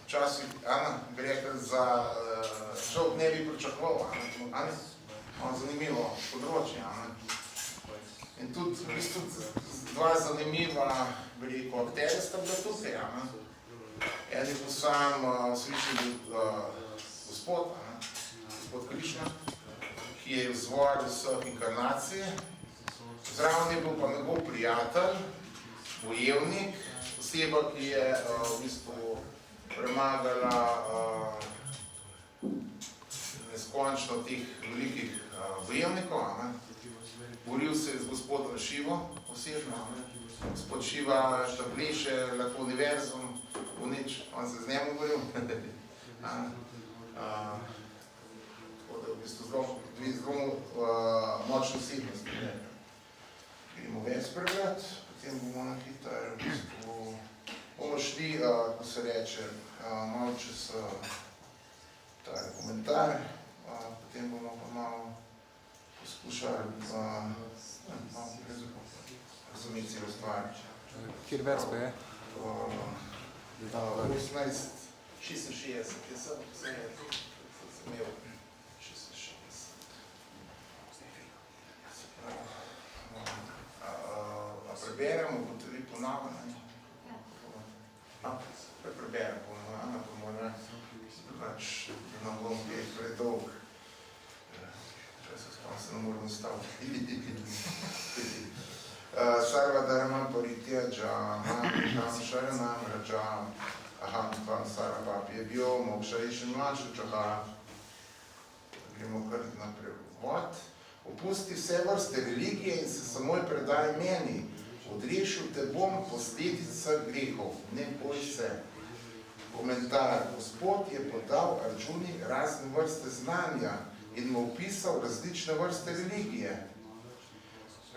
včasih, Ana, bi rekel, za človek ne bi pričakoval, Ana, zanimivo področje, Ana. In tudi, v bistvu, dva zanimiva, bi rekel, akterja sta bila tukaj, Ana. En je bil sam slični gospod, Ana, gospod Krišna, ki je vzvor vseh inkarnacij. Zraven je bil pa njegov prijatelj, bojevnik, oseba, ki je v bistvu premagala neskončno teh velikih bojevnikov. Boril se je z gospodom Šivo osebno. Gospod Šiva štableše lahko univerzum, v nič, on se z njemu boril. Tako da je v bistvu zelo močno osebnost. Gremo več pregledati, potem bomo na hitro, bomo šli, ko se reče, malo čez ta komentar, potem bomo pa malo poskušali malo razumeti celo stvar. Kjer versko je? 1866, je sem imel 66. A preberemo, bo tudi ponavljanje? Preberemo ponavljanje, pa mora pač, da nam bom kaj predolg. Se ne moramo staviti. Sarva dharma paritya jam sharanam rajam aham tvam sarvapyebhyo mokshayishim mačučaha. Gremo kar na prevod. Opusti vse vrste religije in se samoj predaj meni. Odrešil te bom posledic vseh grehov. Ne boj se. Komentar. Gospod je podal Arjuni razne vrste znanja in mu opisal različne vrste religije.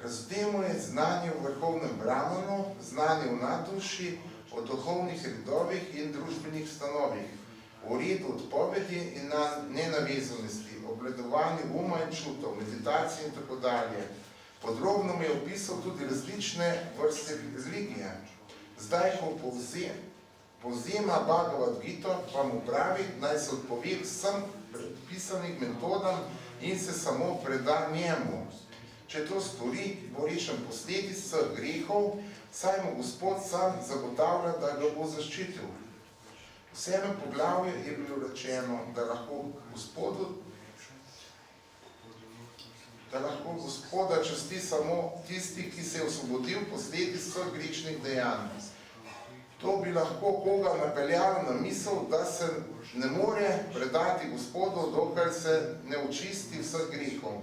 Razdemo je znanje v vrhovnem Brahmanu, znanje v nadduši, o duhovnih redovih in družbenih stanovih, o redu odpovedi in nenavezanosti, obledovanju uma in čutov, meditacije in tako dalje. Podrobno mi je opisal tudi različne vrste religije. Zdaj, ko povzema Bhagavad Gita, pa mu pravi, naj se odpove vsem predpisanih metodam in se samo preda njemu. Če to stori, bo rešen posledic vseh grehov, saj mu Gospod sam zagotavlja, da ga bo zaščitil. V 7. poglavju je bilo rečeno, da lahko Gospoda časti samo tisti, ki se je osvobodil posledic vseh grešnih dejanj. To bi lahko koga napeljalo na misel, da se ne more predati Gospodu, dokler se ne očisti vseh grehov.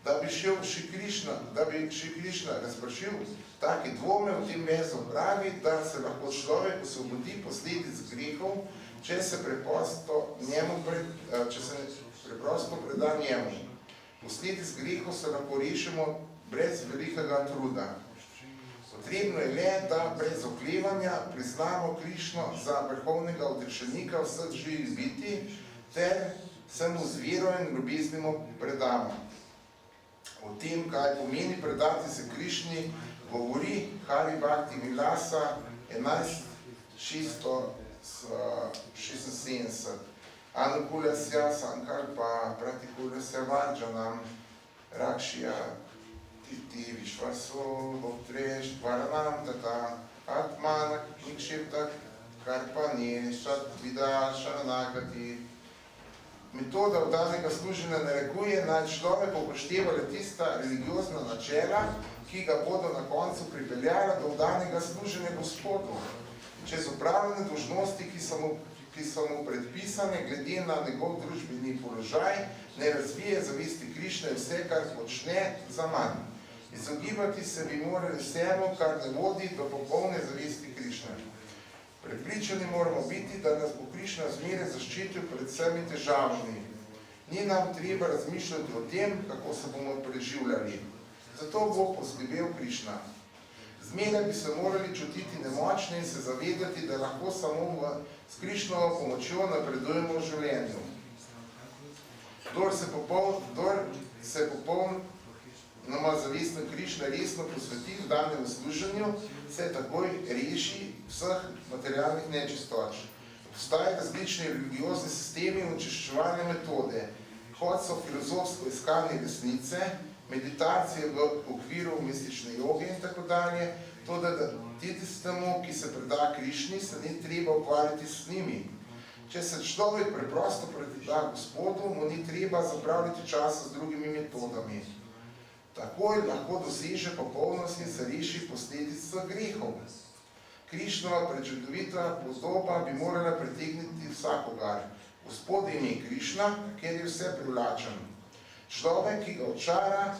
Da bi Šri Krišna razpršil take dvome v tem vezu, pravi, da se lahko človek osvobodi posledic grehov, če se preprosto preda njemu. Posledic grehov se lahko rešimo brez velikega truda. Potrebno je le, da brez oklevanja priznamo Krišno za vrhovnega odrešenika vseh živih biti, ter se mu z vero in ljubeznijo predamo. O tem, kaj pomeni predati se Krišni, govori Hari Bhakti Vilasa 11.676. Anukulasya sankalpa pratikulasya varjanam rakshya titi vishvaso bhaktreš varanam tata atmanak nikshiptak karpani shat vida sharanagati. Metoda vdanega služenja narekuje, naj človek upošteva le tista religiozna načela, ki ga bodo na koncu pripeljala do vdanega služenja Gospodu. Čez upravljene dolžnosti, ki so mu predpisane glede na njegov družbeni položaj, ne razvije zavesti Krišne vse, kar počne za manj. Izogibati se bi morali vsemu, kar ne vodi do popolne zavesti Krišne. Prepričani moramo biti, da nas bo Krišna zmeraj zaščitil pred vsemi težavami. Ni nam treba razmišljati o tem, kako se bomo preživljali. Zato bo poskrbel Krišna. Zmeraj bi se morali čutiti nemočni in se zavedati, da lahko samo s Krišnovo pomočjo napredujemo v življenju. Kdor se popolnoma zavestno Krišna resno posveti v danemu služenju, se takoj reši vseh materialnih nečistoč. Obstajajo različni religiozni sistemi in očiščevalne metode, kot so filozofsko iskanje resnice, meditacije v okviru mistične joge in tako dalje, to da tistemu, ki se preda Krišni, se ni treba ukvarjati s njimi. Če se človek preprosto preda Gospodu, mu ni treba zapravljati časa z drugimi metodami. Takoj lahko doseže popolnost in se reši posledic grehov. Krišnova prečudovita podoba bi morala pritegniti vsakogar. Gospod ime Krišna, ker je vse privlačen. Človek, ki ga očara,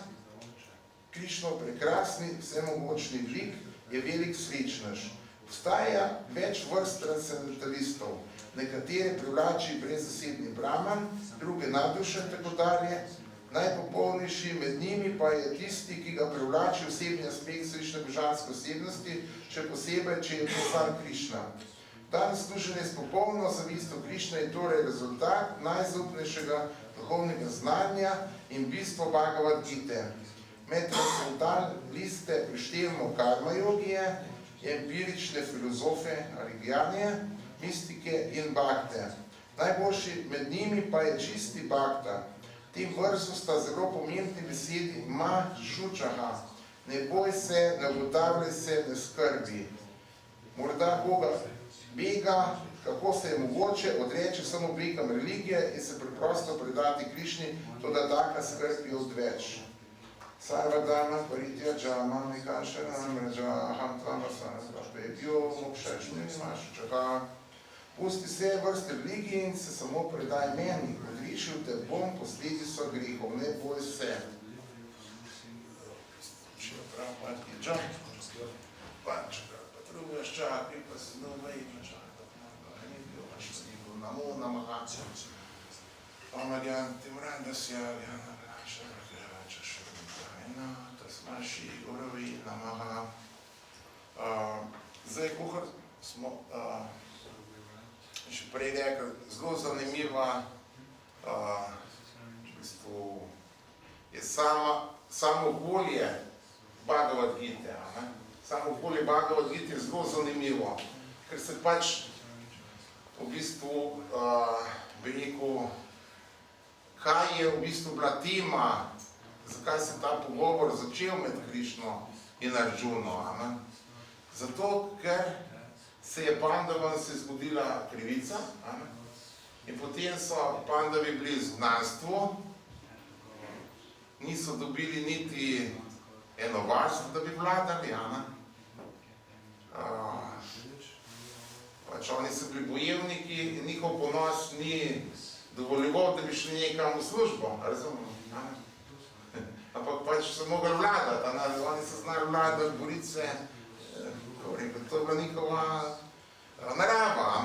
Krišnov prekrasni, vsemogočni lik, je velik srečnež. Obstaja več vrst transcendentalistov. Nekatere privlači brezzasedni Brahman, druge navdušen in tako dalje. Najpopolnejši med njimi pa je tisti, ki ga privlači osebni aspekt srečne božanske osebnosti, še posebej, če je to sam Krišna. Danes služenje s popolno zavistjo Krišne je torej rezultat najzaupnejšega duhovnega znanja in bistvo Bhagavad Gite. Med transcendentaliste prištevamo karma jogije, empirične filozofe, religijanje, mistike in bakte. Najboljši med njimi pa je čisti bakta. V tem vrstu sta zelo pomembni besedi ma šučaha. Ne boj se, ne ugotavljaj se, ne skrbi. Morda Boga bega, kako se je mogoče odreči samo oblikam religije in se preprosto predati Krišni, to da taka skrb je odveč. Sarvadana paritya džama nikašana mreža aham tvamasa pepjo mokšešni maščaka. Pusti vse vrste religije in se samo predaj meni, odrešil te bom posledico grehov, ne boj se. Če prav pati džam, pančaka, pa drugaš čakaj, pa se nova ima čakaj, pa ni bil, pa še ni bil namo namahaca. Pamadjan timrandasja, jana graša, vrkevača šurmajna, tasmaši gorovi namaha. Zdaj, kuhar smo še prej rekel, zelo zanimiva, v bistvu je samo okolje Bhagavad Gite. Samo okolje Bhagavad Gite je zelo zanimivo, ker se pač v bistvu bi rekel, kaj je v bistvu bila tema, zakaj se ta pogovor začel med Krišno in Arjuno. Zato, ker se je Pandavam se zgodila krivica in potem so Pandavi bili v znanstvu, niso dobili niti eno vas, da bi vladali. Pač oni so bili bojevniki in njihov ponos ni dovoljeval, da bi šli nekam v službo, razumemo. Ampak pač so mogli vladati, oni so znali vladati, boriti se. To je bila njihova narava.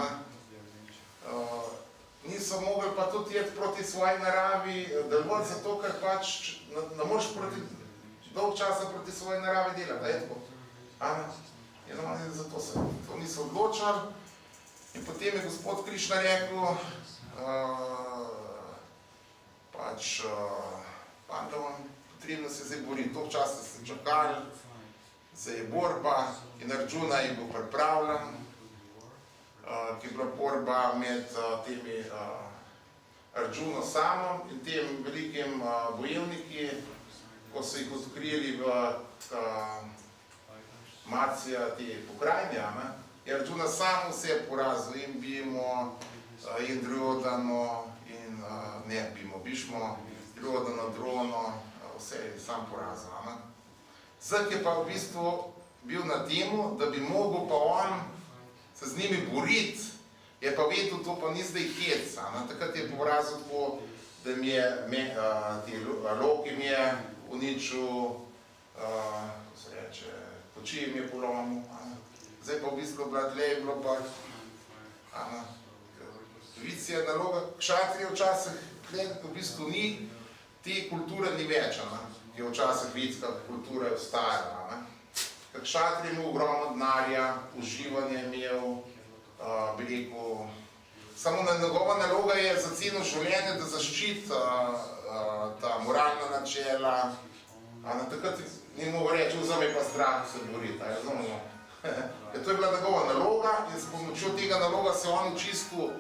Niso mogli pa tudi jeti proti svoji naravi delovati, zato ker pač ne moreš dolg časa proti svoji naravi delati. In oni zato se to niso odločali. In potem je gospod Krišna rekel, pač Pandavam, potrebno se zdaj boriti, dolg časa se čakali, zdaj je borba in Arjuna je bil pripravljen, ki je bila borba med temi Arjuno samom in tem velikim bojevniki, ko so jih odkrili v Matsija te pokrajine, je Arjuna sam vse porazil in Bhimo, in Duryodhano, in ne Bhimo, Bhishmo, Duryodhano, Drono, vse je sam porazil. Zdaj je pa v bistvu bil na temu, da bi mogel pa on se z njimi boriti, je pa vedel, to pa ni zdaj hec. Takrat je porazil tako, da mi je te loki mi je uničil, ko se reče, koči mi je polomil. Zdaj pa v bistvu bila tle, je bilo pa vici je naloga kšatrije včasih, tle v bistvu ni, te kulture ni več, ki je včasih vitska kultura je ostajala. Kšatri je imel ogromno denarja, uživanje imel, bi rekel, samo njegova naloga je za ceno življenja, da zaščiti ta moralna načela. Takrat ni mogel reči, vzame pa strah se boriti, razumemo. To je bila njegova naloga in s pomočjo tega naloga se on očistil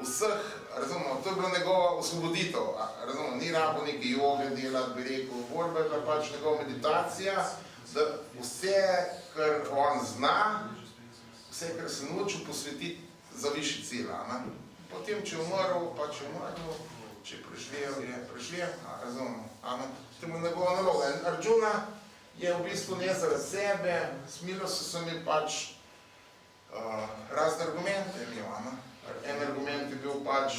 vseh, razumemo, to je bila njegova osvoboditev, razumemo, ni rabo neke joge delati, bi rekel, bolj je bila pač njegova meditacija, da vse, kar on zna, vse, kar se naučil posvetiti za višji cilj. Potem, če je umrl, pa če je umrl, če je prišlev, razumemo, to je njegova naloga. In Arjuna je v bistvu ne zaradi sebe, smilo so mi pač razne argumente imel. En argument je bil pač,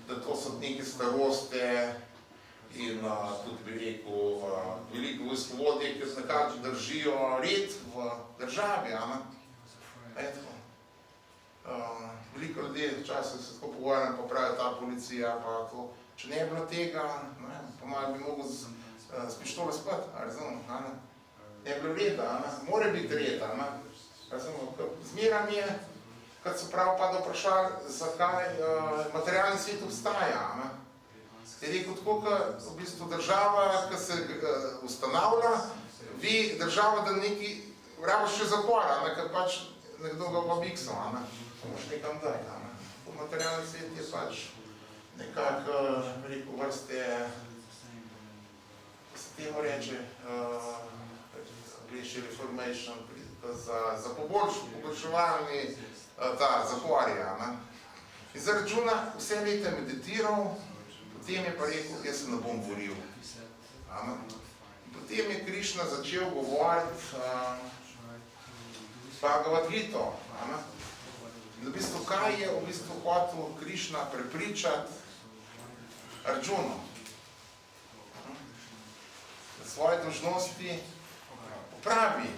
da to so neke staroste in tudi bi rekel veliko vojskovodje, ki nekako držijo red v državi. Veliko ljudi včasih se tako pogovarjam, pa pravi ta policija, pa to. Če ne je bilo tega, po mojem bi mogel s pištolo spati, razumem, ne je bilo reda, mora biti reda, zmeram je, kad so pravopado vprašali, zakaj materialni svet obstaja. Je rekel tako, v bistvu država, ki se ustanavlja, vi država, da neki rabiš še zapora, ker pač nekdo ga pa bikso, moš nekam dati. Materialni svet je pač nekako, rekel, vrste, ko se temu reče, British Reformation, za poboljševalni zaporja. In za računa vse leta meditiral, potem je pa rekel, jaz se ne bom boril. Potem je Krišna začel govoriti Bhagavad Gito. In v bistvu, kaj je v bistvu hotel Krišna prepričati Arjunu? Da svoje dolžnosti popravi.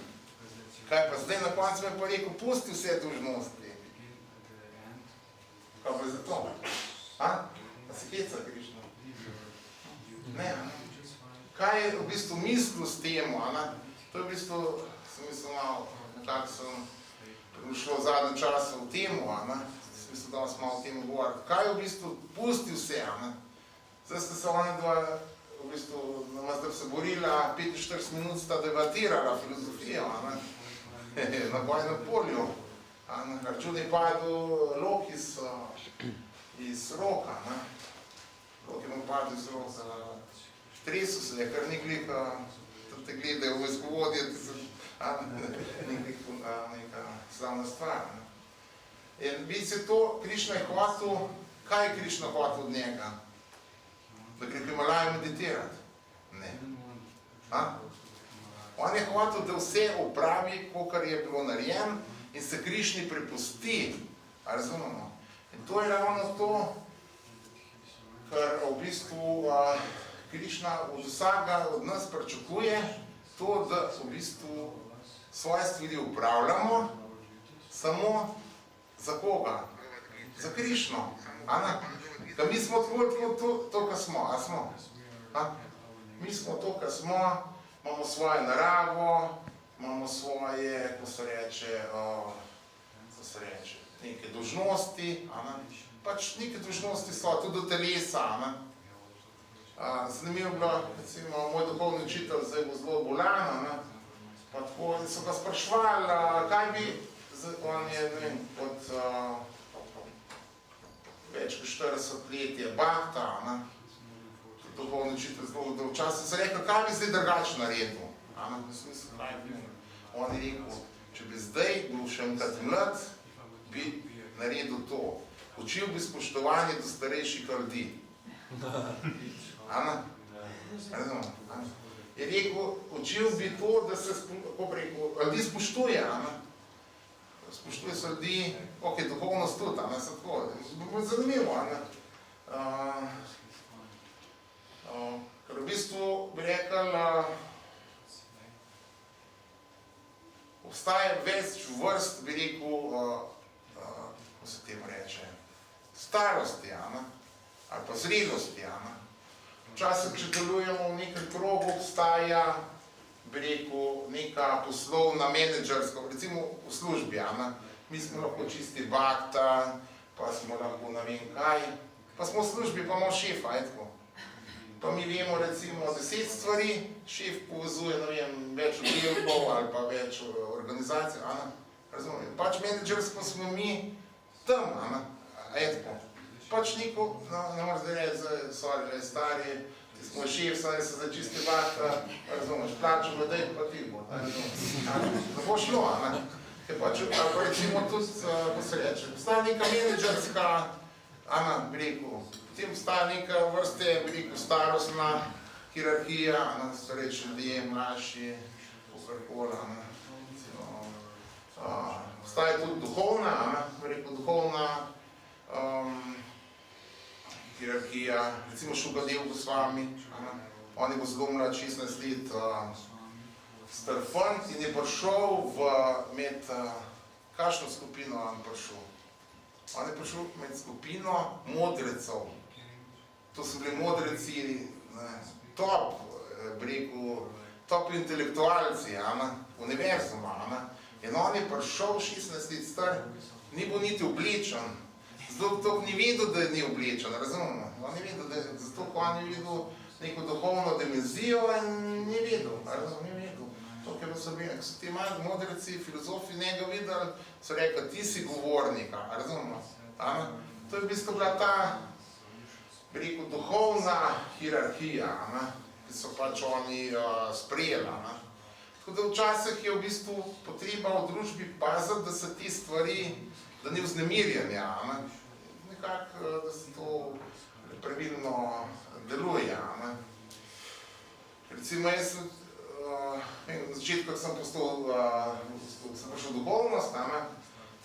Kaj pa zdaj na koncu me pa rekel, pusti vse dolžnosti. Kaj pa je za to? Pa se heca Krišna? Ne, kaj je v bistvu mislil s temu? To je v bistvu, sem mislil malo, nekako sem šlo v zadnjem času v temu, sem mislil, da vas malo o temu govoriti. Kaj je v bistvu pusti vse? Zdaj ste se oni dva v bistvu, da se borila, 45 minut sta debatirala filozofijo, na bojnem polju. Arjun je padel lok iz roka, lok je mu padel iz roka. Tresu se je, kar ni glika, tudi te gledajo vojskovodje, neka slavna stvar. In vidite to, Krišna je hotel, kaj je Krišna hotel od njega? Da gre v Himalajo meditirati? Ne. On je hotel, da vse opravi, kakor je bilo narejen in se Krišni prepusti. Razumemo? In to je ravno to, kar v bistvu Krišna od vsega od nas pričakuje, to, da v bistvu svoje stvari upravljamo samo za koga? Za Krišno. Da mi smo to, kar smo. A smo? Mi smo to, kar smo, imamo svojo naravo, imamo svoje, ko se reče, neke dolžnosti, pač neke dolžnosti so, tudi do telesa. Zanimivo bilo, recimo, moj duhovni učitelj zdaj bo zelo bolan, pa tako so ga sprašvali, kaj bi, on je, ne vem, od več kot 40 let je bakta, duhovni učitelj zelo dolg čas, se rekel, kaj bi zdaj drugače naredil? On je rekel, če bi zdaj bil še enkrat mlad, bi naredil to. Učil bi spoštovanje do starejših ljudi. Je rekel, učil bi to, da se, kako bi rekel, ljudi spoštuje. Spoštuje se ljudi, ok, duhovnost tudi, se tako, bo zanimivo. Ker v bistvu bi rekel, obstaja več vrst, bi rekel, ko se temu reče, starosti, ali pa zrelosti. Včasih, če delujemo v nekem krogu, obstaja, bi rekel, neka poslovna, menedžerska, recimo v službi. Mi smo lahko čisti bakta, pa smo lahko ne vem kaj, pa smo v službi, pa imamo šefa, tako. pa mi vemo recimo 10 stvari, šef povezuje, ne vem, več oddelkov ali pa več organizacij, razumem. Pač menedžersko smo mi tam, etko. Pač niko, ne moreš zdaj reči, sorry, stari, ti smo šef, saj se zdaj čisti vata, razumeš, plačo vladej, pa ti bo, ne bo šlo, Ker pač, pa recimo tudi, ko se reče, obstaja neka menedžerska, bi rekel, potem obstaja neka vrste, bi rekel, starostna hierarhija, starejši ljudje, mlajši, kakorkoli, obstaja tudi duhovna, bi rekel, duhovna hierarhija, recimo Šugadev bo s vami, on je bo zelo mlad, 16 let, star fant in je prišel med, kakšno skupino on prišel? On je prišel med skupino modrecev. To so bili modreci, top, bi rekel, top intelektualci, univerzuma, in on je prišel 16 let star, ni bil niti oblečen. Zato ni vedel, da ni oblečen, razumemo? On ni vedel, zato on je videl neko duhovno dimenzijo in ni vedel, ni vedel. To, ker so ti mali modreci, filozofi njega videli, so rekli, ti si govornik, razumemo? To je v bistvu bila ta, bi rekel, duhovna hierarhija, ki so pač oni sprejeli. Tako da včasih je v bistvu potreba v družbi paziti, da se te stvari, da ni vznemirjanja, nekako, da se to pravilno deluje. Recimo, jaz na začetku, ko sem prišel v duhovnost,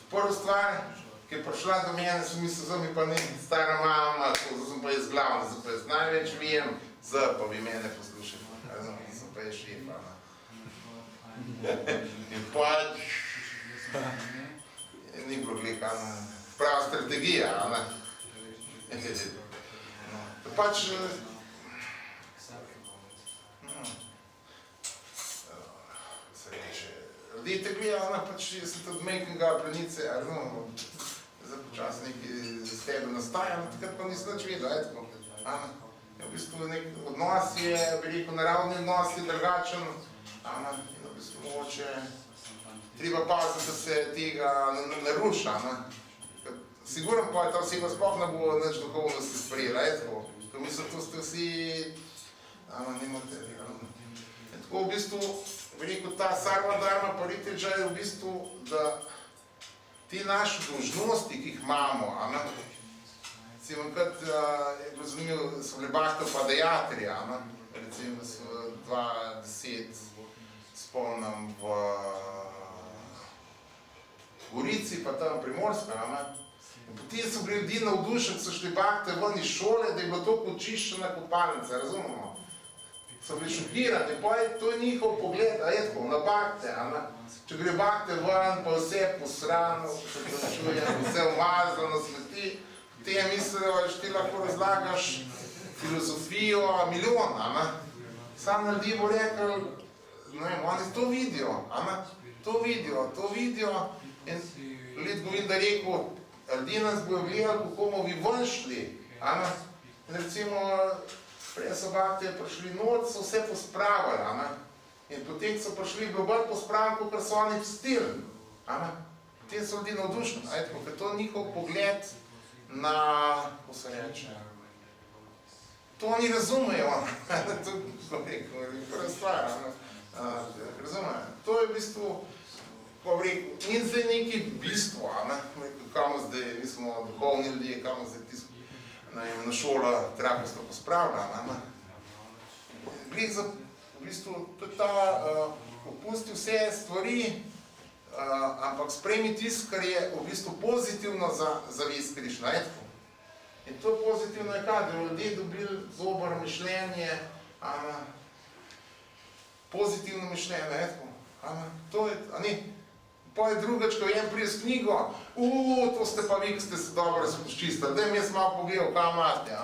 prva stvar, ki je prišla do mene, sem mislil, zdaj mi pa ni stara mama, zdaj sem pa jaz glavna, zdaj pa jaz največ vem, zdaj pa vi mene poslušajte, zdaj sem pa jaz šefa. In pač, ni bilo glih, prava strategija, pač, ljudje te gledajo, pač se tudi mejknega plenice, zdaj počas nekaj z tebe nastaja, takrat pa nisem nič vedel, v bistvu nek odnos je, bi rekel, naravni odnos je drugačen, in v bistvu mogoče treba paziti, da se tega ne ruša. Sigurno pa ta oseba sploh ne bo nič duhovnosti sprejela, ko mislim, to ste vsi, nimate, tako v bistvu, bi rekel, ta sarva dharma paritedža je v bistvu, da te naše dolžnosti, ki jih imamo, recimo, kot je bilo zanimivo, so bili Bhakta pa dejatri, recimo, da so 2010 spomnim v Gorici, pa tam Primorska, in potem so bili ljudi navdušeni, so šli Bhakte ven iz šole, da je bilo toliko očiščena kopalnica, razumemo? So bili šokirani, pa je to njihov pogled, na Bhakte, če gre Bhakte ven, pa vse posrano, vse umazano, smeti, te mislijo, da ti lahko razlagaš filozofijo milijon, sam ljudi bo rekel, ne vem, oni to vidijo, to vidijo, in let govim, da rekel, ljudi nas bojo gledali, kako bomo vi ven šli, recimo, prej so Bhakte prišli noč, so vse pospravili, in potem so prišli bolj pospravili, kot so oni vstili. Potem so ljudi navdušeni, ker to je njihov pogled na, kako se reče, to oni razumejo, to je prva stvar, razumejo. To je v bistvu, ko bi rekel, ni zdaj neki bistvo, kamo zdaj, mi smo duhovni ljudje, kamo zdaj tisto, na šola trakovsko pospravlja. Gre za, v bistvu, tudi ta, opusti vse stvari, ampak sprejmi tisto, kar je v bistvu pozitivno za vest Krišna. In to pozitivno je kaj, da ljudje dobili dobro mišljenje, pozitivno mišljenje, to je, pa je drugač, ko jem prije s knjigo, to ste pa vi, ki ste se dobro razpočistili, daj mi jaz malo pogledal, kaj imate,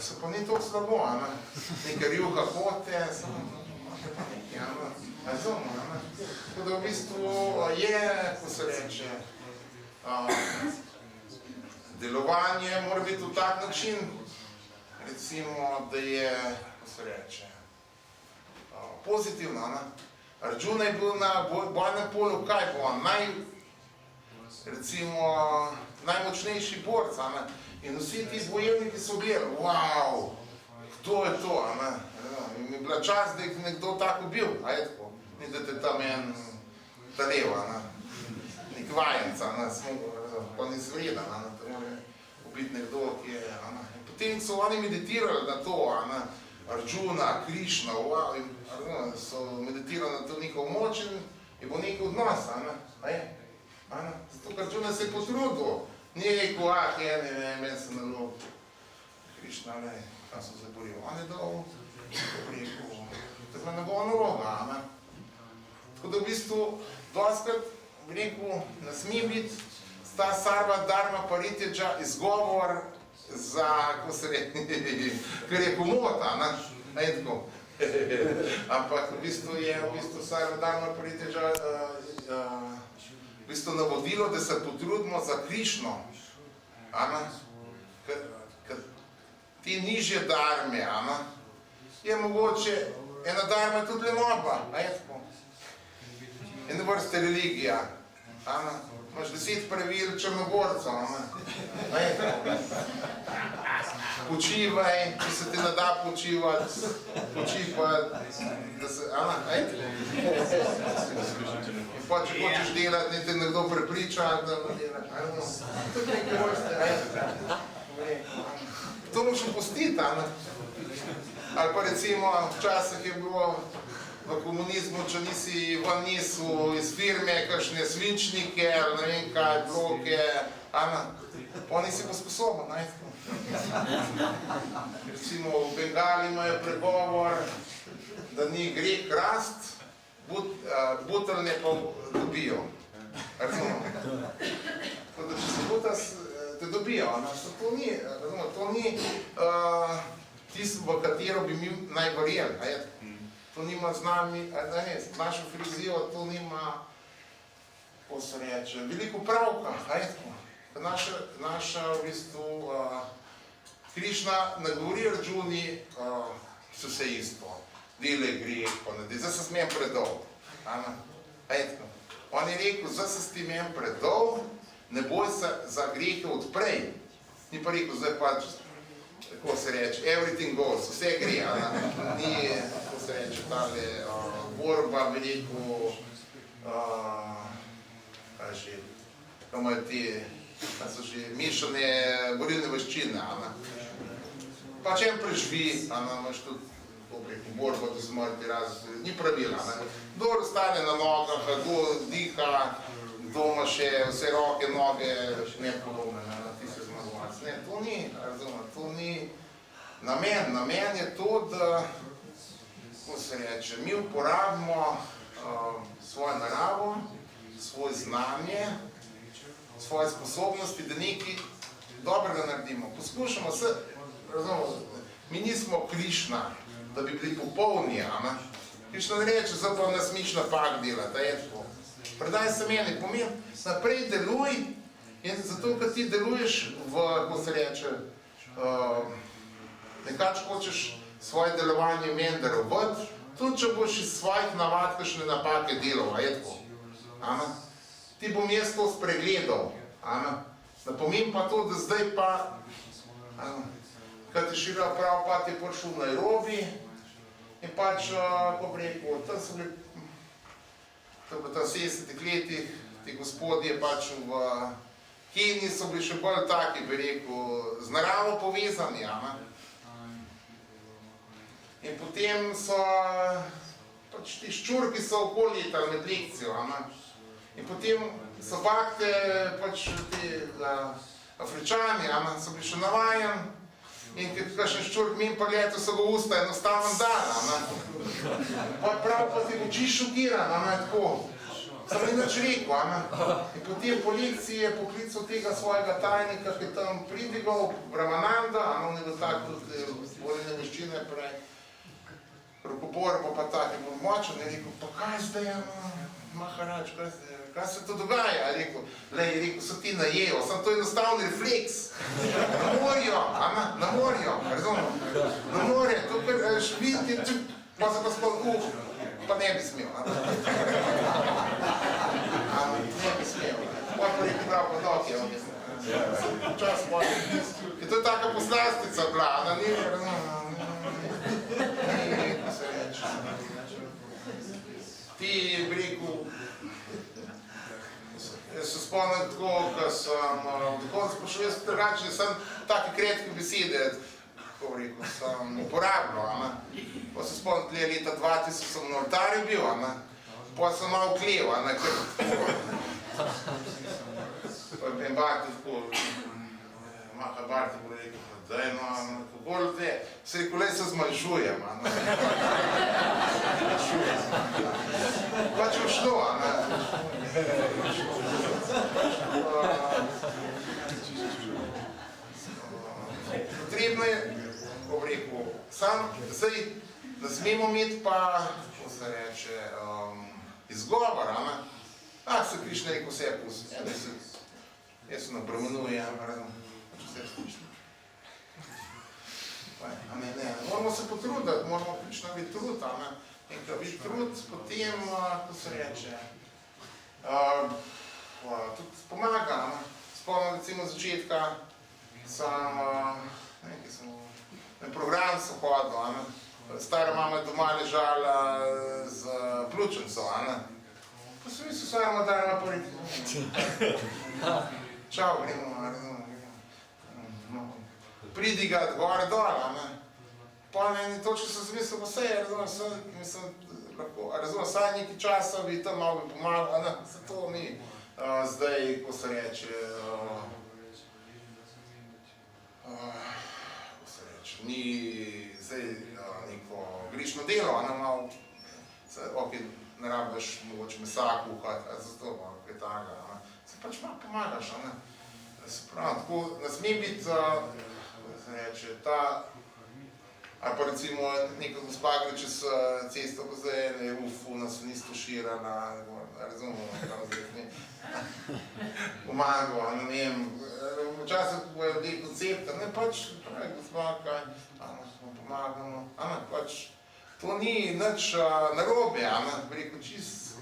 se pa ni toliko slabo, nekaj rjuha hote, samo pa nekaj, razumno, tako da v bistvu je, ko se reče, delovanje mora biti v tak način, recimo, da je, kako se reče, pozitivno, ne? Arjuna je bil na bojnem polju, kaj bo on? Recimo, najmočnejši borc, ne? In vsi ti bojevniki so gledali, wow, kdo je to, ne? In mi je bila čast, da je nekdo tako bil, a je tako? Ni da te tam en taleva, ne? Nek vajenca, ne? Pa ni zvreden, ne? To mora biti nekdo, ki je, ne? In potem so oni meditirali na to, ne? Arjuna, Krišna, wow, in so meditirali na to njihov moč in je bo nekaj odnos, ne? Zato, ker Arjuna se je potrudil, ni rekel, ne vem, meni se nalog, Krišna, ne, kam sem se boril, on je dal, rekel, tako ne bo naloga, ne? Tako da v bistvu, doskrat, bi rekel, ne sme biti sta sarva dharma parityaja izgovor za, kako se reče, ker je komota, ne tako. Ampak v bistvu je sarva dharma parityaja v bistvu navodilo, da se potrudimo za Krišno. Ker te nižje dharme, je mogoče, ena dharma je tudi lenoba, je tako. Ena vrsta religija. Imaš 10 pravil Črnogorcev, ne? Počivaj, če se ti ne da počivati, počivaj, da se, in pa če hočeš delati, ne te nekdo prepriča, da ne delaš, to je nekaj vrste, to moš opustiti, ali pa recimo, včasih je bilo v komunizmu, če nisi ven nisu iz firme, kakšne svinčnike, ali ne vem kaj, bloke, pa nisi pa sposoben, Recimo v Bengali imajo pregovor, da ni greh rast, buteljne pa dobijo. Razumemo? Tako da če se butas, te dobijo, to ni tisto, v katero bi mi naj verjeli, to nima z nami, z našo filozofijo, to nima, kako se reče, veliko pravka, naša v bistvu Krišna ne govori Arjuni, so se isto, delaj greh, pa ne delaj, zdaj se smem predolg, on je rekel, zdaj se s tem en predolg, ne boj se za grehe odprej, ni pa rekel, zdaj pač, tako se reče, everything goes, vse gre, ni, kako se reče, tale borba, veliko, kaj že, kaj imajo te, kaj so že, mešane borilne veščine, pač en preživi, imaš tudi, borba do smrti, ni pravila, kdo ostane na nogah, kdo diha, kdo ima še vse roke, noge, nepodobne, ti se zmagovac, ne, to ni, razumem, to ni namen, namen je to, da, kako se reče, mi uporabimo svojo naravo, svoje znanje, svoje sposobnosti, da nekaj dobrega naredimo. Poskušamo se, razumemo, mi nismo Krišna, da bi bili popolni, Krišna ne reče, zdaj pa nas miš napak delati, je tako. Predaj se meni, pomeni, naprej deluj in zato, ker ti deluješ v, kako se reče, nekako hočeš svoje delovanje meni darovati, tudi če boš iz svojih navad kakšne napake delal, je tako. Ti bom jaz to spregledal, ne pomeni pa to, da zdaj pa, kad ti šira prav, pa ti je prišel v Nairobi in pač, kako bi rekel, tam so bili, v 70-ih letih, ti gospodje pač v Keniji so bili še bolj taki, bi rekel, z naravo povezani, In potem so, pač ti ščurki so okoli letali med lekcijo, In potem so bakte, pač ti Afričani, so bili še navajeni, in kakšen ščurk min pa leto so ga usta enostavno dala, Pa prav pa ti oči šokiran, tako. Sem ni nič rekel, In potem po lekciji je poklical tega svojega tajnika, ki je tam pridigal, Brahmananda, on je bil tak tudi boljene veščine prej, Rokobor pa tak je bil močen, je rekel, pa kaj zdaj, Maharač, kaj zdaj, kaj se to dogaja? Je rekel, so ti najel, sem to enostavni refleks. Na morju, na morju, razumem. Na morju, to kar vidite, pa se pa spod pa ne bi smel. Ne bi smel. Pa pa rekel prav po doki, čas moj. In to je taka poslastica bila, ni, kako se reče. Ti, bi rekel, jaz se spomnim tako, ko sem do konca pošel, jaz drugače sem take kretke besede, kako bi rekel, sem uporabljal, pa se spomnim, leta 2000 sem na oltarju bil, pa sem malo klev, ker pa in Barti tako, Maha Barti bo rekel, daj no, kako te, se rekel, le se zmanjšujem, pač je šlo, potrebno je, ko bi rekel, sam, zdaj, da smemo imeti pa, kako se reče, izgovor, se Krišna rekel vse pusti, jaz se napremenujem, pač vse Krišna. Ne, moramo se potruditi, moramo Krišna biti trud, in ko biti trud, potem, kako se reče, tudi pomaga, spomnim recimo začetka, sem, nekaj sem, na program sem hodil, stara mama je doma ležala z pljučnico, pa sem mislil, svoja madara pa rekel, čau, gremo, pridi ga gore dol, pa na eni točki sem zmislil, pa vse je, mislim, lahko, razumem, saj nekaj časa bi tam malo pomagal, se to ni zdaj, ko se reče, ni zdaj neko grišno delo, malo, ok, ne rabiš mogoče mesa kuhati, zato malo kaj takega, se pač malo pomagaš, se pravi, tako, ne sme biti, se reče, ta, ali pa recimo neka gospa gre čez cesto, ko zdaj je nas ni stuširala, razumemo, kam zdaj ne, pomagal, ne vem, včasih bojo ljudje koncepta, ne pač, pravi gospa, kaj, smo pomagamo, pač, to ni nič narobe, bi rekel čist,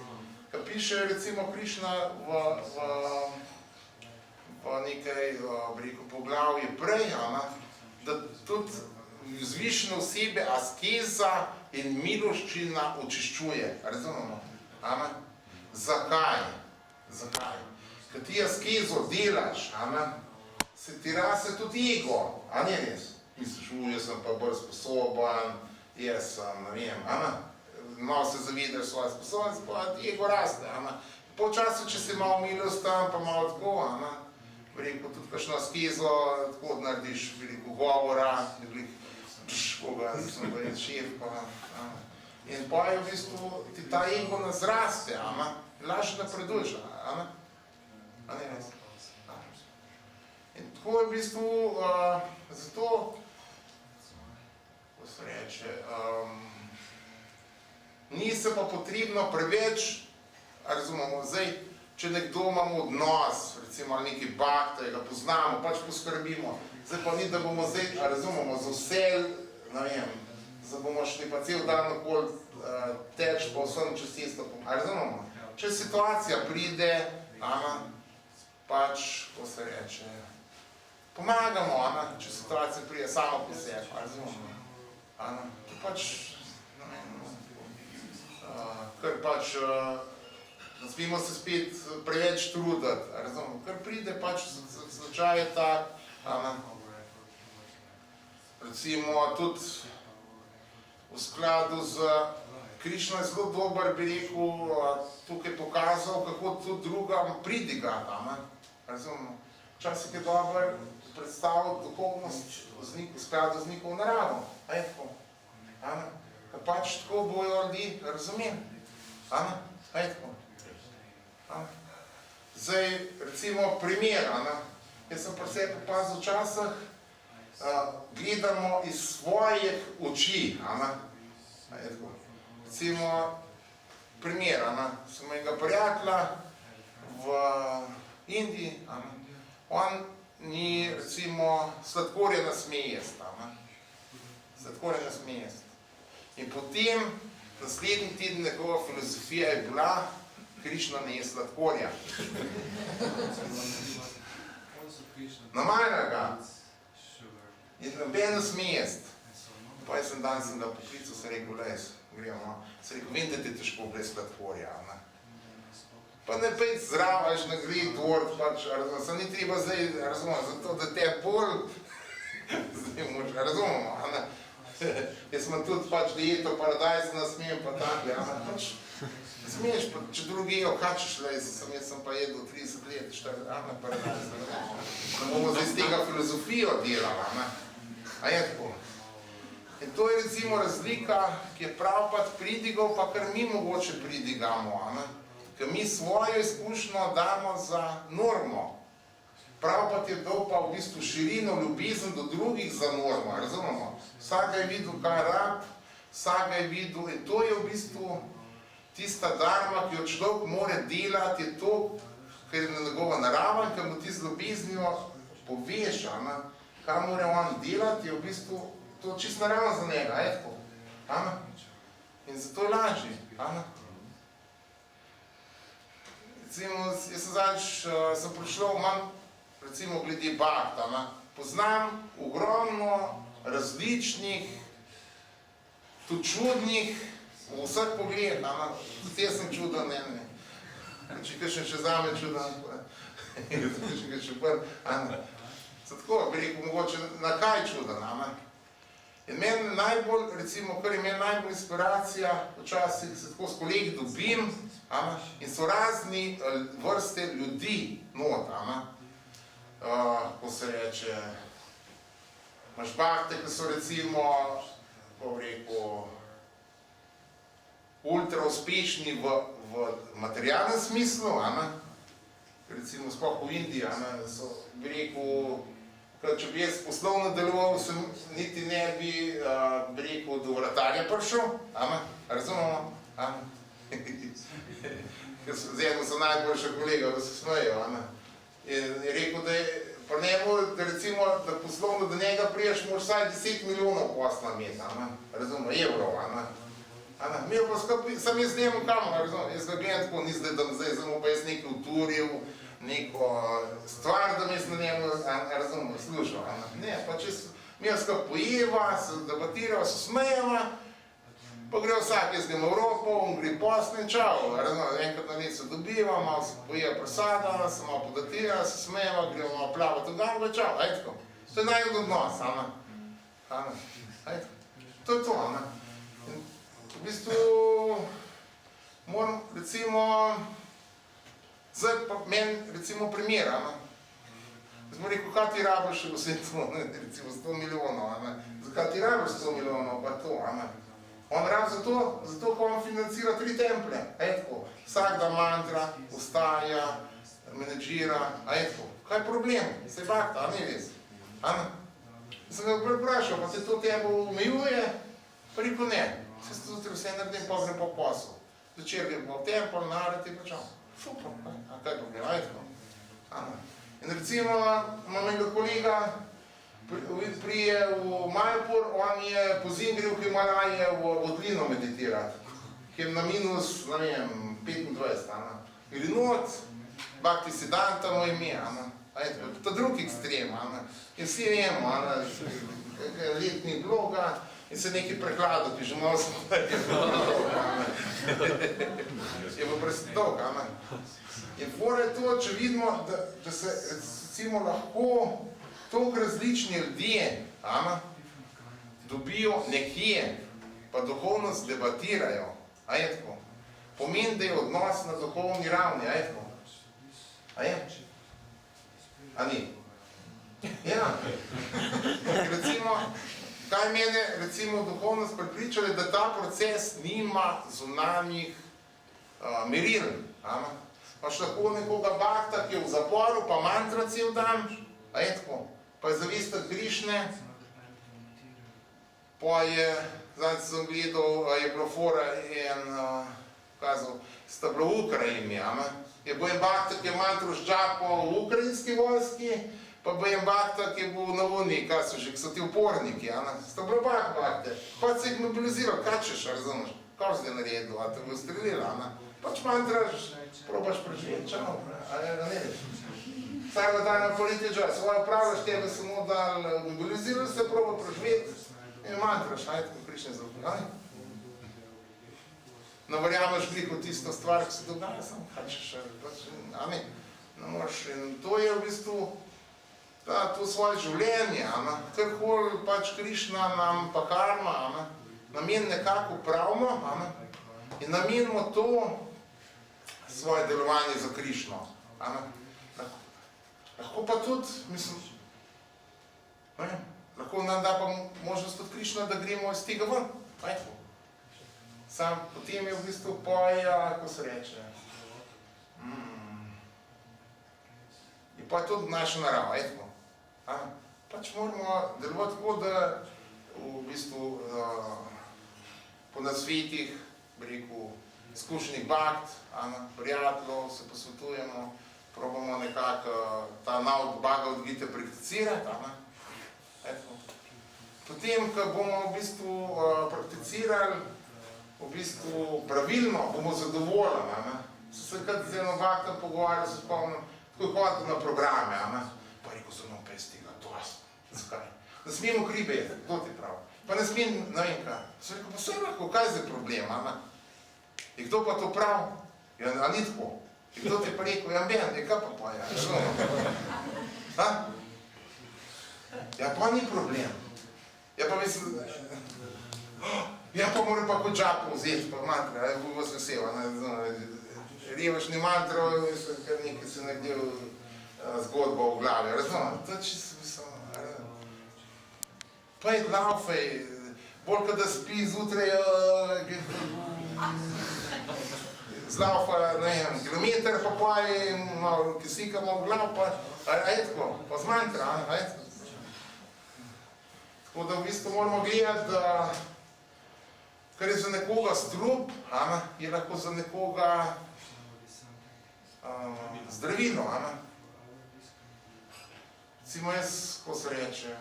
ko piše recimo Krišna v nekaj, bi rekel, poglavje prej, da tudi vzvišene osebe askeza in miloščina očiščuje, razumemo, zakaj? Zakaj? Ko ti askezo delaš, se ti rase tudi ego, a ne res? Misliš, jaz sem pa bolj sposoben, jaz sem, ne vem, malo se zavedaš svoje sposobnosti, pa ti ego raste, počasno, če si malo milosten, pa malo tako, rekel, tudi kakšno askezo, tako narediš veliko govora, koga, sem pa res šef, in pa je v bistvu, ti ta ego nas raste, lažje napreduješ, a ne res? In tako je v bistvu, zato, ko se reče, ni se pa potrebno preveč, razumemo, zdaj, če nekdo imamo odnos, recimo neki bakter, ga poznamo, pač poskrbimo, zdaj pa ni, da bomo zdaj, razumemo, za vse, ne vem, da bomo šli pa cel dan okoli teč, pa vsem čez cesto, razumemo, če situacija pride, pač, ko se reče, pomagamo, če situacija pride samo po sebi, razumemo, to pač, ne vem, ker pač, ne smemo se spet preveč truditi, razumemo, ker pride pač slučaj je tak, recimo tudi v skladu z Krišna je zelo dober, bi rekel, tukaj pokazal, kako tudi drugam pridigati, razumemo, včasih je dober predstaviti duhovnost v skladu z njihovo naravo, a je tako, ker pač tako bojo ljudi razumeli, a je tako. Zdaj, recimo, primer, jaz sem pri sebi opazil včasih, gledamo iz svojih oči, recimo, primer, sem enega prijatelja, v Indiji, on ni, recimo, sladkorja ne sme jesti. Sladkorja ne sme jesti. In potem, naslednji teden njegova filozofija je bila, Krišna ne je sladkorja. Namajna ga. In noben ne sme jesti. Pa jaz sem danes ga poklical, sem rekel, lej, gremo. Sem rekel, vem, da ti je težko brez sladkorja. Pa ne pejt zdravaš, ne gre tort, pač, se ni treba zdaj, razumemo, zato da te bolj, zdaj moč, razumemo, jaz sem tudi pač dieto paradajz, ne smem pa takle, pač, smeš, pa če drugi jejo, kačeš, lej, jaz sem pa jedel 30 let, 40, paradajz, ne bomo zdaj z tega filozofijo delala, a je tako. In to je recimo razlika, ki je pravpat pridigov, pa kar mi mogoče pridigamo, ker mi svojo izkušnjo damo za normo. Pravpat je dal pa v bistvu širino, ljubezen do drugih za normo, razumemo? Vsak je videl, kaj rab, vsak je videl, in to je v bistvu tista dharma, ki jo človek more delati, je to, ker je njegova narava, ker mu ti z ljubeznijo poveš, kaj mora on delati, je v bistvu to čisto naravno za njega, je tako? In zato je lažje. Recimo, jaz sem zadnjič, sem prišel, imam, recimo, glede bakta, poznam ogromno različnih, tudi čudnih, v vseh pogledih, tudi jaz sem čuden, ne. Če kakšen še zame čuden, kakšen še prv, tako, bi rekel, mogoče na kaj čuden, in meni najbolj, recimo, kar je meni najbolj inspiracija, včasih se tako s kolegi dobim, in so razni vrste ljudi not, ko se reče, imaš bakte, ki so recimo, kako bi rekel, ultra uspešni v materialnem smislu, recimo sploh v Indiji, so, bi rekel, če bi jaz poslovno deloval, sem niti ne bi rekel, do vratarja prišel, razumemo? Z enim so najboljša kolega, da se smejo. In je rekel, da je pa njemu, da recimo, da poslovno do njega priješ, moraš vsaj 10 milijonov posla imeti, razumemo, evrov. Mi pa skupaj, sam jaz njemu kam, razumemo, jaz ga gledam tako, ni zdaj, da zdaj samo pa jaz nekaj uturil, neko stvar, da mi jaz na njemu, razumemo, služil. Ne, pa če mi jaz ga pojeva, se debatirava, se smejeva, pa gre vsak, jaz grem v Evropo, on gre posle in čau, razumemo, enkrat na let se dobiva, malo se pojeva prasada, se malo podatira, se smejeva, gremo malo plavati v gamba, čau, ajtko. To je najbolj odnos, ajtko. To je to, In v bistvu moram, recimo, zdaj pa meni, recimo, primer, jaz bom rekel, kaj ti rabiš v vse to, recimo 100 milijonov, zakaj ti rabiš 100 milijonov, pa to, On rabi zato, ko on financira 3 templje, etko, vsak da mantra, vstaja, menedžira, etko, kaj je problem, se bakta, ne res, Sem ga vprašal, pa se to tebe omejuje, pa rekel ne, se zjutraj vse naredim, pa grem po poslu, večer grem po tempel, naredi, pa čau, super, kaj je problem, etko, In recimo, imam enega kolega, prije v Majapur, on je po zim gre v Himalaje v odlino meditirati, ki je na minus, ne vem, 25, Gre not, Bhakti Siddhanta mu ime, to je drug ekstrem, in vsi vemo, letni bloga, in se nekaj prehlado, ki že malo smo je pa presedolg, In fora je to, če vidimo, da se recimo lahko toliko različni ljudje dobijo nekje, pa duhovnost debatirajo, a je tako? Pomeni, da je odnos na duhovni ravni, a je tako? A je? A ni? Ja. Recimo, kaj mene, recimo, duhovnost pripričali, da ta proces nima zunanjih meril, Paš lahko nekoga bakta, ki je v zaporu, pa mantra cel dan, a je tako? Pa je zavest od Krišne, pa je, zdaj sem gledal, je bilo fora en, kazal, sta bila v Ukrajini, je bil en bakta, ki je mantro žđapal v ukrajinski vojski, pa bil en bakta, ki je bil na Uniji, kaj so že, ki so ti uporniki, sta bila bakte, pa se jih mobiliziral, kaj češ, razumeš, kaj zdaj naredil, a te bo strelila, pač mantraš, probaš preživeti, čau, ne veš. Vsakega dana političa, svoje upravljaš tebe samo da mobiliziraš se, proba preživeti in mantraš, ajde, ko Krišne zaupljani. Ne verjameš veliko tisto stvar, ki se dogaja, samo hačeš, ne moreš. In to je v bistvu to svoje življenje, kar hol pač Krišna nam pa karma, namen nekako pravimo in namenimo to svoje delovanje za Krišno. Lahko pa tudi, mislim, lahko nam da pa možnost od Krišna, da gremo iz tega ven, ajko. Sam potem je v bistvu poja, kako se reče, je pa tudi naša narava, ajko. Pač moramo delovati tako, da v bistvu po nasvetih, bi rekel, izkušenih bakt, prijateljev, se posvetujemo, probamo nekako ta nauk Baga od Gite prakticirati. Potem, ko bomo v bistvu prakticirali v bistvu pravilno, bomo zadovoljni. So se kad z eno baktom pogovarjali, se spomnim, tako je hodil na programe, pa je rekel, samo pes tega, dost. Zakaj? Ne smemo kribe, kdo ti pravi? Pa ne smem, ne vem kaj. So rekel, pa vse lahko, kaj je problem, in kdo pa to prav? A ni tako? In kdo ti pa rekel, ja ben, kaj pa pa je, razumem? Ja pa ni problem. Ja pa mislim, ja pa moram pa kot džapo vzeti, pa mantra, ja bo vas vesel, revašni mantra, kar nekaj se nekdel zgodba v glavi, razumem? To je čisto mislim, pa je laufej, bolj kada spi zjutraj, zlaufa, ne vem, kilometer pa poje, malo kisikamo v glav, pa je tako, pa z mantra, je tako. Tako da v bistvu moramo gledati, da kar je za nekoga strup, je lahko za nekoga zdravilo. Recimo jaz, ko se reče,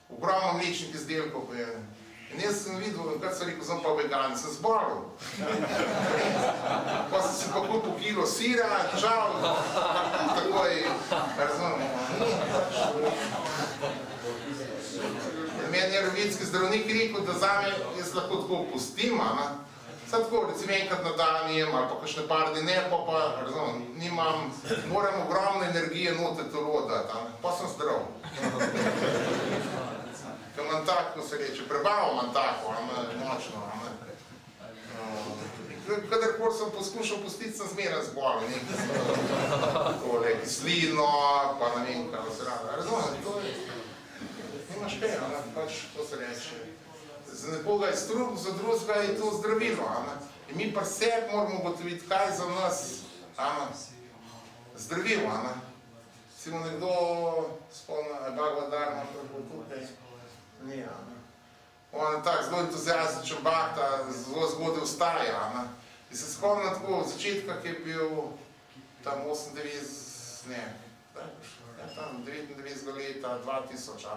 ogromno mlečnih izdelkov pojedem. In jaz sem videl, kar sem rekel, sem pa vegan, sem zbolel. Pa sem si pa kupil kilo sira, čau, takoj, razumem. Meni je rovitski zdravnik rekel, da zame jaz lahko tako pustim, sad tako, recimo enkrat na dan jem, ali pa kakšne par dni ne, pa razumem, nimam, moram ogromne energije noter telo dati, pa sem zdrav. Ker imam tako, se reče, prebavo imam tako, močno. Kadarkoli sem poskušal pustiti, sem zmeraj zbolel, nekaj kislino, pa ne vem, kaj se rada. Razumem, to je, nimaš kaj, pač to se reče. Za nekoga je strup, za drugega je to zdravilo. In mi pa sebi moramo ugotoviti, kaj za nas zdravilo. Si mu nekdo spomnil, Bhagavad Dharma, kako tukaj. Ni, on je tak zelo entuziastičen bakta, zelo zgodaj vstaja. In se spomnim tako od začetka, ki je bil tam 98, ne, tam 99 leta, 2000,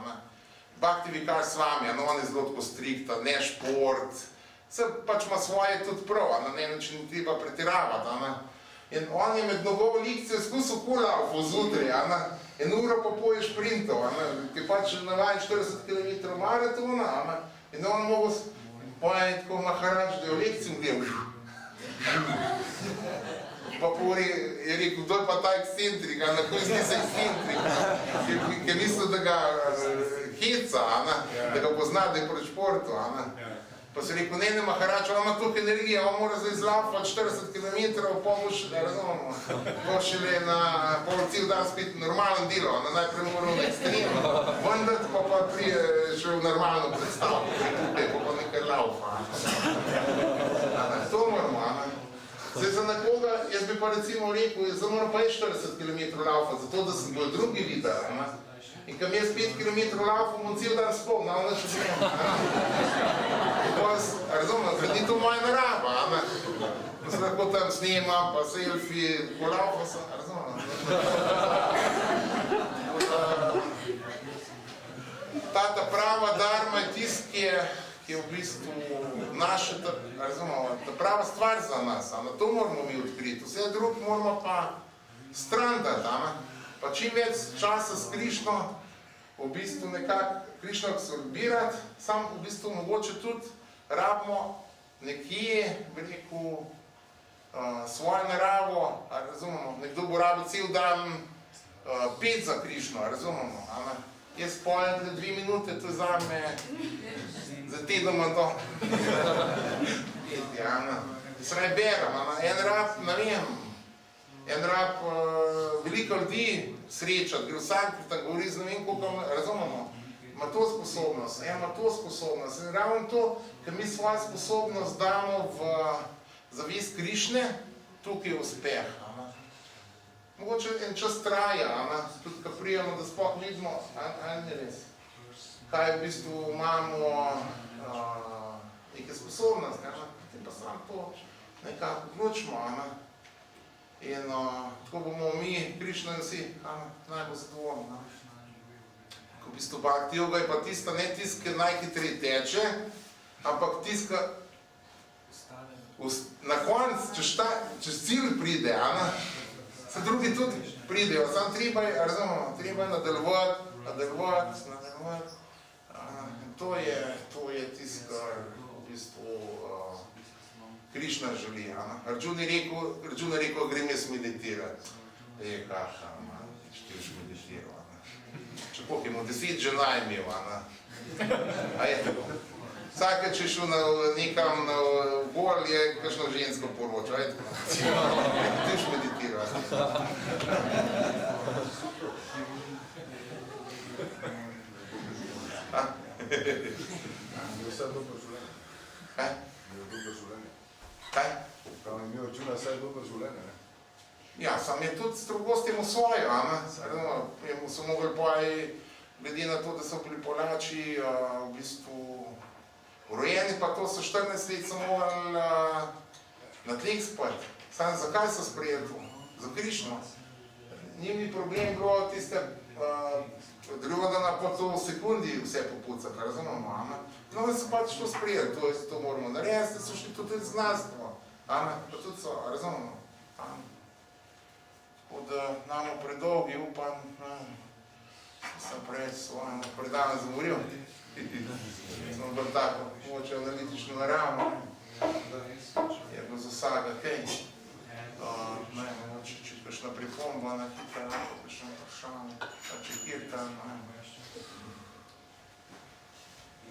bakti vikar s vami, on je zelo tako strikta, ne šport, se pač ima svoje tudi prav, na ne način ni treba pretiravati. In on je med novo lekcijo izkusil kulaufo zjutraj, en uro pa poje šprintov, ki pač navajen 40 km maratona, in on mogo poje tako Maharadž, da je v lekciji gledal. Pa je rekel, kdo je pa ta ekscentrik, na koji si se ekscentrik, ker mislil, da ga heca, da ga pozna, da je pred športu. Pa si rekel, ne, Maharadž, on ima toliko energije, on mora zdaj zlaufati 40 km, pa bo šele, razumemo, bo šele na pol cel dan spet normalen delo, najprej mora v ekstrem, vendar pa prije še v normalno predstavo, tukaj pa nekaj laufa. To moramo, zdaj za nekoga, jaz bi pa recimo rekel, zdaj moram pa 40 km laufati, zato da sem bolj drugi videl. In kam jaz 5 km laufam, bom cel dan spol, ne še vem. Razumem, ker ni to moja narava. se lahko tam snimam, pa selfie, golaufa sem, razumem. Ta prava dharma je tist, ki je v bistvu naša, razumemo, ta prava stvar za nas, to moramo mi odkriti, vse drugo moramo pa strandati, pa čim več časa s Krišno, v bistvu nekako Krišno absorbirati, sam v bistvu mogoče tudi rabimo nekje, bi rekel, svojo naravo, razumemo, nekdo bo rabil cel dan pet za Krišno, razumemo, jaz pojem 2 minute, to je za me, za teden imam to. Se ne berem, en rab, ne vem, en rab veliko ljudi srečati, gre vsak, ki tam govori z ne vem koliko, razumemo, ima to sposobnost, ima to sposobnost. In ravno to, ker mi svojo sposobnost damo v zavest Krišne, tukaj je uspeh. Mogoče en čas traja, tudi ko prijemo, da sploh vidimo, ali ne res, kaj v bistvu imamo neke sposobnosti, potem pa samo to nekako vključimo. In tako bomo mi, Krišna in vsi, najbolj zadovoljni. Ko v bistvu bhakti yoga je pa tista, ne tist, ki najhitreje teče, ampak tist, ki na konc, čez cilj pride, se drugi tudi pridejo, samo treba je, razumemo, treba je nadaljevati. To je tist, kar v bistvu Krišna želi. Arjuna je rekel, grem jaz meditirati. Je kaša, ti už meditiral. Če koliko imel, 10 žena imel, a je tako. Vsake, če šel nekam na gol, je kakšno žensko poročal, je tako. Ti už meditiral. Je vse dobro življenje. Kaj? Je dobro življenje. Kaj? Prav je imel Arjuna vse dobro življenje, ne? Ja, sam je tudi strogost imel svojo, mu so mogli poji, glede na to, da so bili Polači v bistvu urojeni, pa to so 14 let so mogli na tleh spati. Sam zakaj so sprejeli to? Za Krišno. Njim ni problem bilo tiste drugodana po to v sekundi vse popucati, razumemo, no, da so pač to sprejeli, to moramo narediti, da so šli tudi znanstvo, pa tudi so, razumemo. Tako da nam predolgi upam, sem prej svojemu predavno zagovoril, smo bolj tako, mogoče analitično naravno, je bilo za vsega kaj. Mogoče če kakšna pripomba na hitra, kakšno vprašanje, pa če kirtan,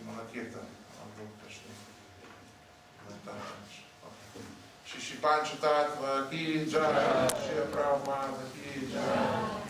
ima na kirtan, ali kakšni, na ta način. Šišipan čutat v ki džara, še je prav pa v ki džara.